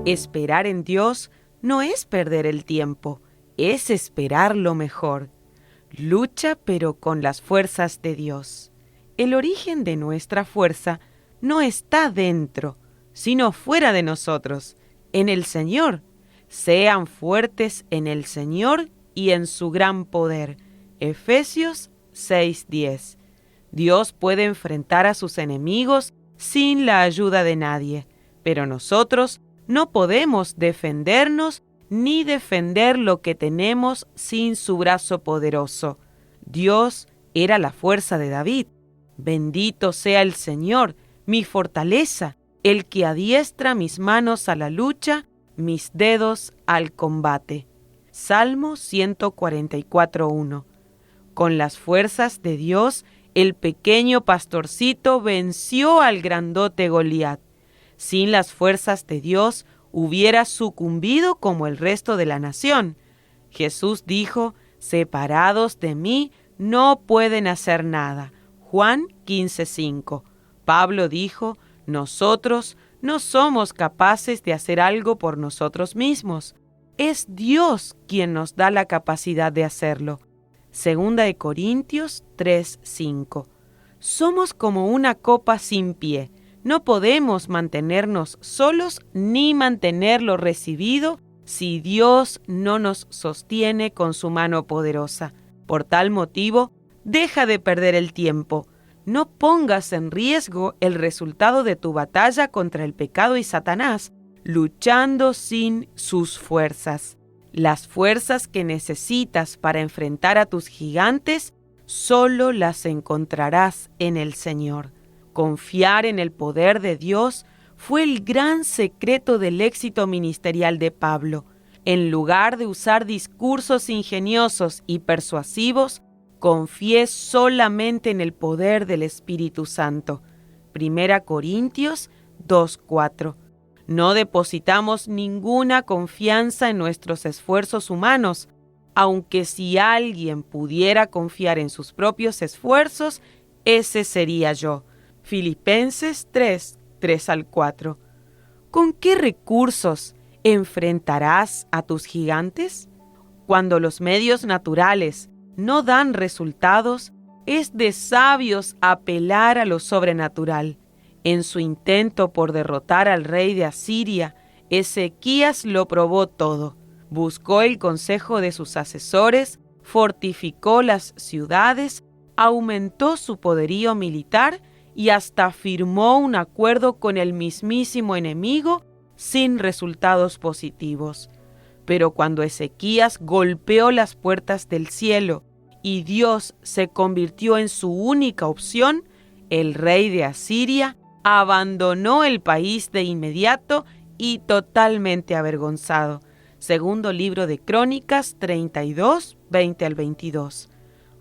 Esperar en Dios no es perder el tiempo, es esperar lo mejor. Lucha pero con las fuerzas de Dios. El origen de nuestra fuerza no está dentro, sino fuera de nosotros, en el Señor. Sean fuertes en el Señor y en su gran poder. Efesios 6:10. Dios puede enfrentar a sus enemigos sin la ayuda de nadie, pero nosotros no podemos defendernos ni defender lo que tenemos sin su brazo poderoso. Dios era la fuerza de David. Bendito sea el Señor, mi fortaleza, el que adiestra mis manos a la lucha, mis dedos al combate. Salmo 144:1. Con las fuerzas de Dios, el pequeño pastorcito venció al grandote Goliat. Sin las fuerzas de Dios, hubiera sucumbido como el resto de la nación. Jesús dijo: separados de mí, no pueden hacer nada. Juan 15:5. Pablo dijo: nosotros no somos capaces de hacer algo por nosotros mismos. Es Dios quien nos da la capacidad de hacerlo. Segunda de Corintios 3:5. Somos como una copa sin pie. No podemos mantenernos solos ni mantener lo recibido si Dios no nos sostiene con su mano poderosa. Por tal motivo, deja de perder el tiempo. No pongas en riesgo el resultado de tu batalla contra el pecado y Satanás, luchando sin sus fuerzas. Las fuerzas que necesitas para enfrentar a tus gigantes, solo las encontrarás en el Señor. Confiar en el poder de Dios fue el gran secreto del éxito ministerial de Pablo. En lugar de usar discursos ingeniosos y persuasivos, confié solamente en el poder del Espíritu Santo. 1 Corintios 2:4. No depositamos ninguna confianza en nuestros esfuerzos humanos, aunque si alguien pudiera confiar en sus propios esfuerzos, ese sería yo. Filipenses 3:3-4. ¿Con qué recursos enfrentarás a tus gigantes? Cuando los medios naturales no dan resultados, es de sabios apelar a lo sobrenatural. En su intento por derrotar al rey de Asiria, Ezequías lo probó todo. Buscó el consejo de sus asesores, fortificó las ciudades, aumentó su poderío militar y hasta firmó un acuerdo con el mismísimo enemigo sin resultados positivos. Pero cuando Ezequías golpeó las puertas del cielo y Dios se convirtió en su única opción, el rey de Asiria abandonó el país de inmediato y totalmente avergonzado. Segundo libro de Crónicas 32, 20-22.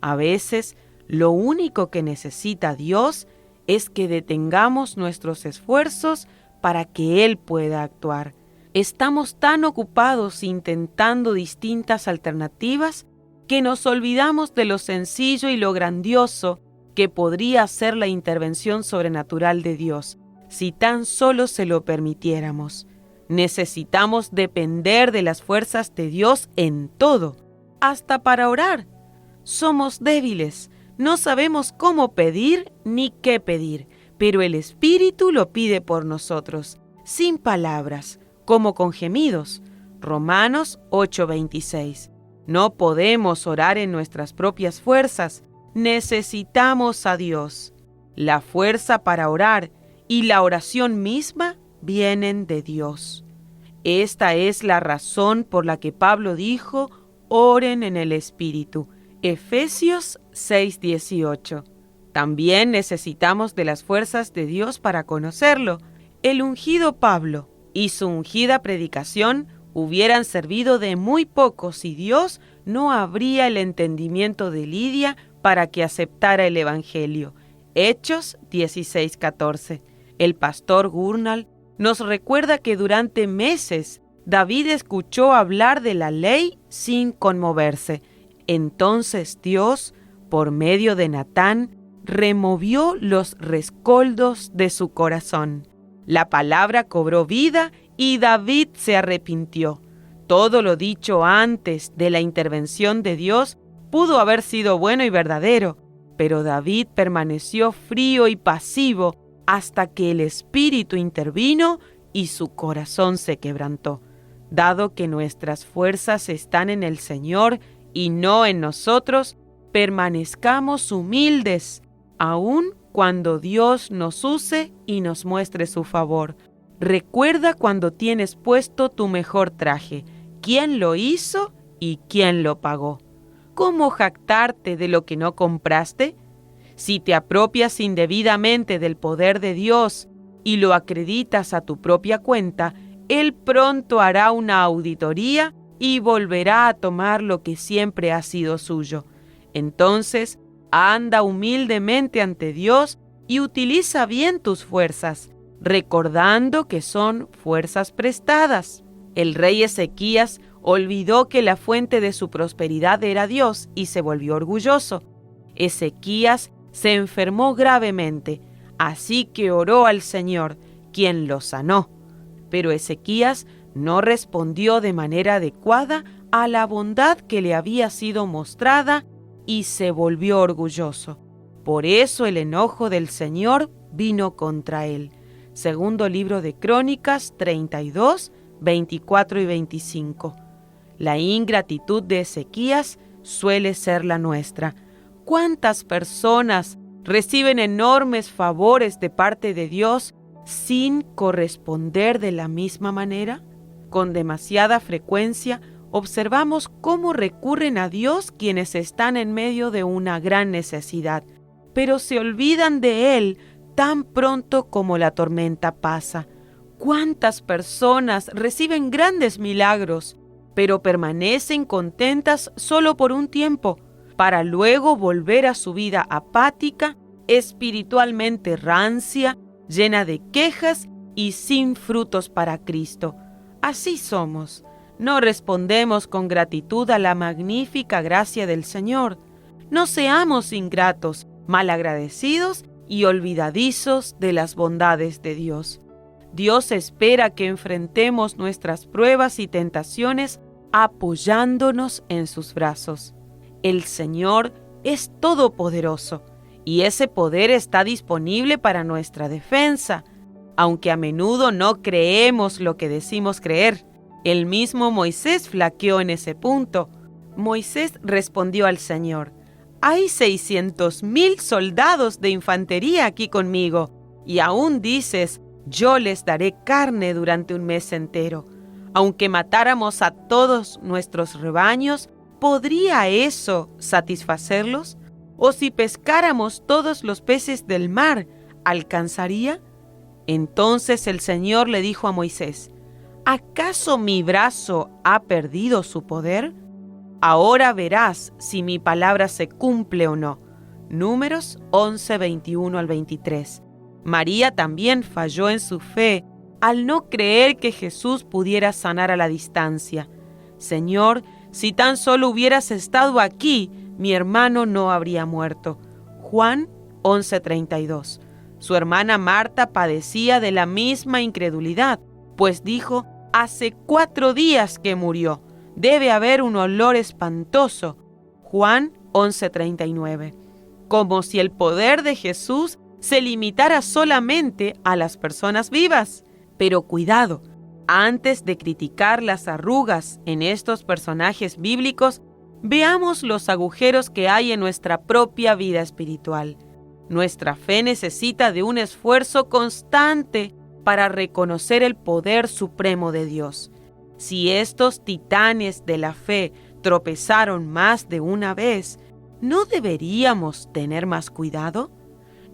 A veces, lo único que necesita Dios es que detengamos nuestros esfuerzos para que Él pueda actuar. Estamos tan ocupados intentando distintas alternativas que nos olvidamos de lo sencillo y lo grandioso que podría ser la intervención sobrenatural de Dios, si tan solo se lo permitiéramos. Necesitamos depender de las fuerzas de Dios en todo, hasta para orar. Somos débiles, no sabemos cómo pedir ni qué pedir, pero el Espíritu lo pide por nosotros, sin palabras, como con gemidos. Romanos 8:26. No podemos orar en nuestras propias fuerzas, necesitamos a Dios. La fuerza para orar y la oración misma vienen de Dios. Esta es la razón por la que Pablo dijo: oren en el Espíritu. Efesios 6:18. También necesitamos de las fuerzas de Dios para conocerlo. El ungido Pablo y su ungida predicación hubieran servido de muy poco si Dios no abría el entendimiento de Lidia para que aceptara el Evangelio. Hechos 16:14. El pastor Gurnall nos recuerda que durante meses David escuchó hablar de la ley sin conmoverse. Entonces Dios, por medio de Natán, removió los rescoldos de su corazón. La palabra cobró vida y David se arrepintió. Todo lo dicho antes de la intervención de Dios pudo haber sido bueno y verdadero, pero David permaneció frío y pasivo hasta que el Espíritu intervino y su corazón se quebrantó. Dado que nuestras fuerzas están en el Señor y no en nosotros, permanezcamos humildes, aun cuando Dios nos use y nos muestre su favor. Recuerda cuando tienes puesto tu mejor traje, quién lo hizo y quién lo pagó. ¿Cómo jactarte de lo que no compraste? Si te apropias indebidamente del poder de Dios y lo acreditas a tu propia cuenta, Él pronto hará una auditoría y volverá a tomar lo que siempre ha sido suyo. Entonces, anda humildemente ante Dios y utiliza bien tus fuerzas, recordando que son fuerzas prestadas. El rey Ezequías olvidó que la fuente de su prosperidad era Dios y se volvió orgulloso. Ezequías se enfermó gravemente, así que oró al Señor, quien lo sanó. Pero Ezequías no respondió de manera adecuada a la bondad que le había sido mostrada y se volvió orgulloso. Por eso el enojo del Señor vino contra él. Segundo libro de Crónicas 32, 24 y 25. La ingratitud de Ezequías suele ser la nuestra. ¿Cuántas personas reciben enormes favores de parte de Dios sin corresponder de la misma manera? Con demasiada frecuencia observamos cómo recurren a Dios quienes están en medio de una gran necesidad, pero se olvidan de Él tan pronto como la tormenta pasa. ¿Cuántas personas reciben grandes milagros, pero permanecen contentas solo por un tiempo, para luego volver a su vida apática, espiritualmente rancia, llena de quejas y sin frutos para Cristo? Así somos. No respondemos con gratitud a la magnífica gracia del Señor. No seamos ingratos, malagradecidos y olvidadizos de las bondades de Dios. Dios espera que enfrentemos nuestras pruebas y tentaciones apoyándonos en sus brazos. El Señor es todopoderoso y ese poder está disponible para nuestra defensa, aunque a menudo no creemos lo que decimos creer. El mismo Moisés flaqueó en ese punto. Moisés respondió al Señor: «Hay 600,000 soldados de infantería aquí conmigo, y aún dices, yo les daré carne durante un mes entero. Aunque matáramos a todos nuestros rebaños, ¿podría eso satisfacerlos? ¿O si pescáramos todos los peces del mar, alcanzaría?» Entonces el Señor le dijo a Moisés: ¿acaso mi brazo ha perdido su poder? Ahora verás si mi palabra se cumple o no. Números 11, 21 al 23. María también falló en su fe al no creer que Jesús pudiera sanar a la distancia. Señor, si tan solo hubieras estado aquí, mi hermano no habría muerto. Juan 11:32. Su hermana Marta padecía de la misma incredulidad, pues dijo: hace 4 días que murió. Debe haber un olor espantoso. Juan 11:39. Como si el poder de Jesús se limitara solamente a las personas vivas. Pero cuidado, antes de criticar las arrugas en estos personajes bíblicos, veamos los agujeros que hay en nuestra propia vida espiritual. Nuestra fe necesita de un esfuerzo constante para reconocer el poder supremo de Dios. Si estos titanes de la fe tropezaron más de una vez, ¿no deberíamos tener más cuidado?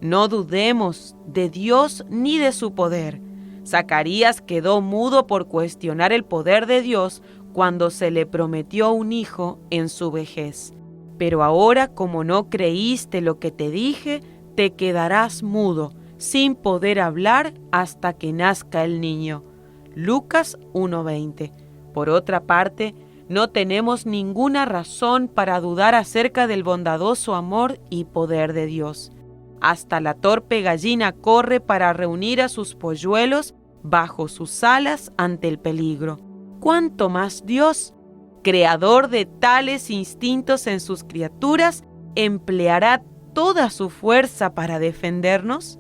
No dudemos de Dios ni de su poder. Zacarías quedó mudo por cuestionar el poder de Dios cuando se le prometió un hijo en su vejez. Pero ahora, como no creíste lo que te dije, te quedarás mudo, sin poder hablar hasta que nazca el niño. Lucas 1:20. Por otra parte, no tenemos ninguna razón para dudar acerca del bondadoso amor y poder de Dios. Hasta la torpe gallina corre para reunir a sus polluelos bajo sus alas ante el peligro. ¿Cuánto más Dios, creador de tales instintos en sus criaturas, empleará toda su fuerza para defendernos?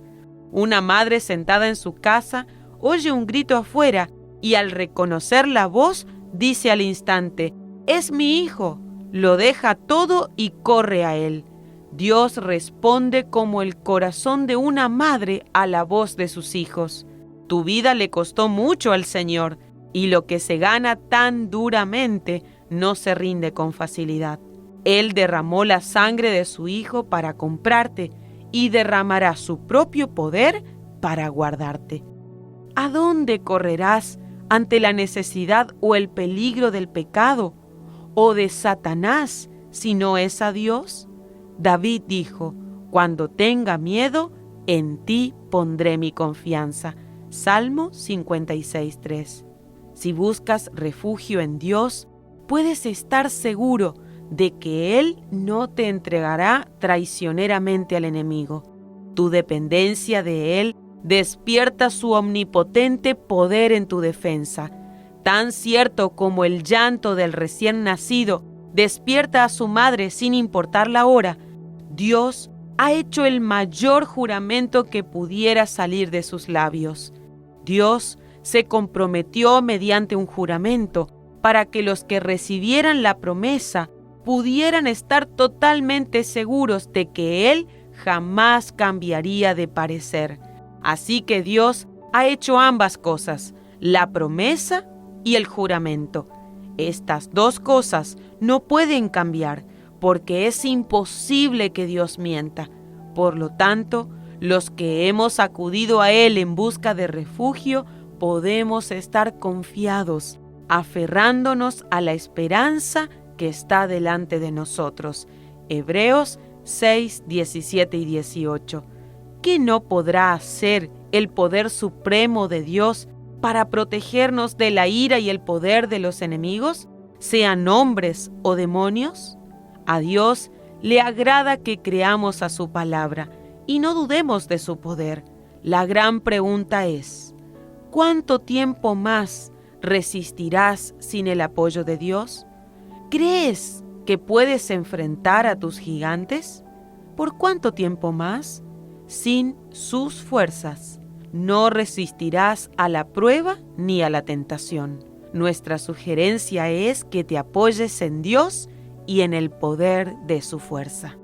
Una madre sentada en su casa oye un grito afuera y al reconocer la voz dice al instante: «Es mi hijo». Lo deja todo y corre a él. Dios responde como el corazón de una madre a la voz de sus hijos. Tu vida le costó mucho al Señor, y lo que se gana tan duramente no se rinde con facilidad. Él derramó la sangre de su Hijo para comprarte y derramará su propio poder para guardarte. ¿A dónde correrás ante la necesidad o el peligro del pecado o de Satanás si no es a Dios? David dijo: «Cuando tenga miedo, en ti pondré mi confianza». Salmo 56:3. Si buscas refugio en Dios, puedes estar seguro de que Él no te entregará traicioneramente al enemigo. Tu dependencia de Él despierta su omnipotente poder en tu defensa. Tan cierto como el llanto del recién nacido despierta a su madre sin importar la hora, Dios ha hecho el mayor juramento que pudiera salir de sus labios. Dios se comprometió mediante un juramento para que los que recibieran la promesa pudieran estar totalmente seguros de que Él jamás cambiaría de parecer. Así que Dios ha hecho ambas cosas, la promesa y el juramento. Estas dos cosas no pueden cambiar, porque es imposible que Dios mienta. Por lo tanto, los que hemos acudido a Él en busca de refugio, podemos estar confiados, aferrándonos a la esperanza que está delante de nosotros. Hebreos 6, 17 y 18. ¿Qué no podrá hacer el poder supremo de Dios para protegernos de la ira y el poder de los enemigos, sean hombres o demonios? A Dios le agrada que creamos a su palabra y no dudemos de su poder. La gran pregunta es: ¿cuánto tiempo más resistirás sin el apoyo de Dios? ¿Crees que puedes enfrentar a tus gigantes? ¿Por cuánto tiempo más? Sin sus fuerzas, no resistirás a la prueba ni a la tentación. Nuestra sugerencia es que te apoyes en Dios y en el poder de su fuerza.